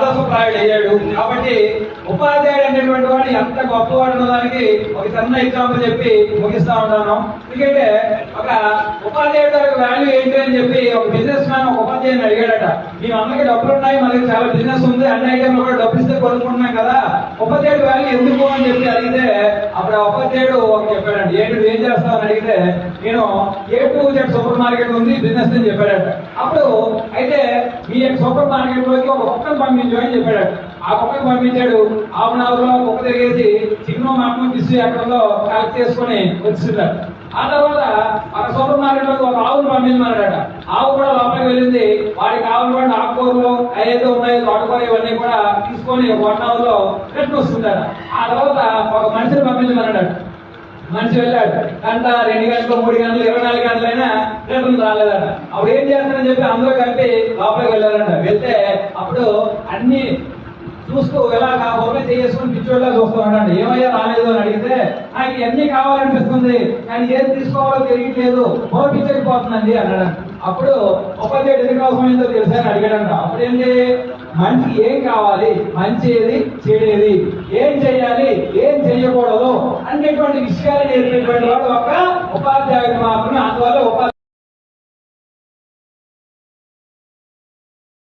ఆదర్శప్రాయుడు అయ్యాడు. కాబట్టి ఉపాధ్యాయుడు అనేటువంటి వాడు ఎంత గొప్పవాడు అన్నదానికి ఒక చిన్న ఎగ్జాంపుల్ చెప్పి ముగిస్తా ఉంటాను. ఎందుకంటే ఒక ఉపాధ్యాయుడు వాల్యూ ఏంటి అని చెప్పి ఒక బిజినెస్ మ్యాన్ ఒక ఉపాధ్యాయుని అడిగాడట. మీ అందరికి డబ్బులు ఉన్నాయి, మనకి చాలా బిజినెస్ ఉంది, అన్ని ఐటెంలు కూడా డబ్బు ఇస్తే కొనుక్కుంటున్నాం కదా, ఉపాధ్యాయుడు వాల్యూ ఎందుకు అని చెప్పి అడిగితే అప్పుడు ఆ ఉపాధ్యాయుడు ఒక చెప్పాడండి. ఏంటి ఏం చేస్తావు అని అడిగితే నేను A to Z super market ఉంది బిజినెస్ అని చెప్పాడట. అప్పుడు అయితే మీ సూపర్ మార్కెట్ లోకి ఒక కుక్కను పంపించు అని చెప్పాడు. ఆ కుక్కను పంపించాడు. ఆవునవరులో కుక్క తిరిగేసి చికెన్ మటన్ ఫిష్ ఎక్కడో కలెక్ట్ చేసుకుని వచ్చింటాడు. ఆ తర్వాత ఒక సూపర్ మార్కెట్ లోకి ఒక ఆవును పంపించమన్నాడట. ఆవు కూడా లోపలికి వెళ్ళింది. వాడికి కావాల్సిన ఆకుకూరలు ఏదైతే ఉన్నాయో తోటకూర ఇవన్నీ కూడా తీసుకొని 1 అవర్లో రిటర్న్ వస్తుందట. ఆ తర్వాత ఒక మనిషిని పంపించమన్నాడు. మనిషి వెళ్ళాడు. గంట 2 గంటలు 3 గంటలు 24 గంటలైనా రిటర్న్ రాలేదట. అప్పుడు ఏం చేస్తానని చెప్పి అందరూ కలిపి లోపలికి వెళ్ళారంట. వెళ్తే అప్పుడు అన్ని చూస్తూ ఎలా ఓపెన్ చేసుకుని పిచ్చోళ్ళ చూస్తూ ఉంటాడు. ఏమయ్యా రాలేదు అని అడిగితే నాకు ఇవన్నీ కావాలనిపిస్తుంది కానీ ఏది తీసుకోవాలో తెలియట్లేదు, పిచ్చరిపోతుందండి అన్నాడు. అప్పుడు ఉపాధ్యాయుడు ఎందుకు అవసరమైందో తెలుసా అని అడిగాడంట. అప్పుడు ఏంటి, మనిషికి ఏం కావాలి, మంచిది చెడేది, ఏం చెయ్యాలి ఏం చెయ్యకూడదు అనేటువంటి విషయాలు నేర్పేటువంటి వాడు ఒక ఉపాధ్యాయుడు మాత్రమే. అందువల్ల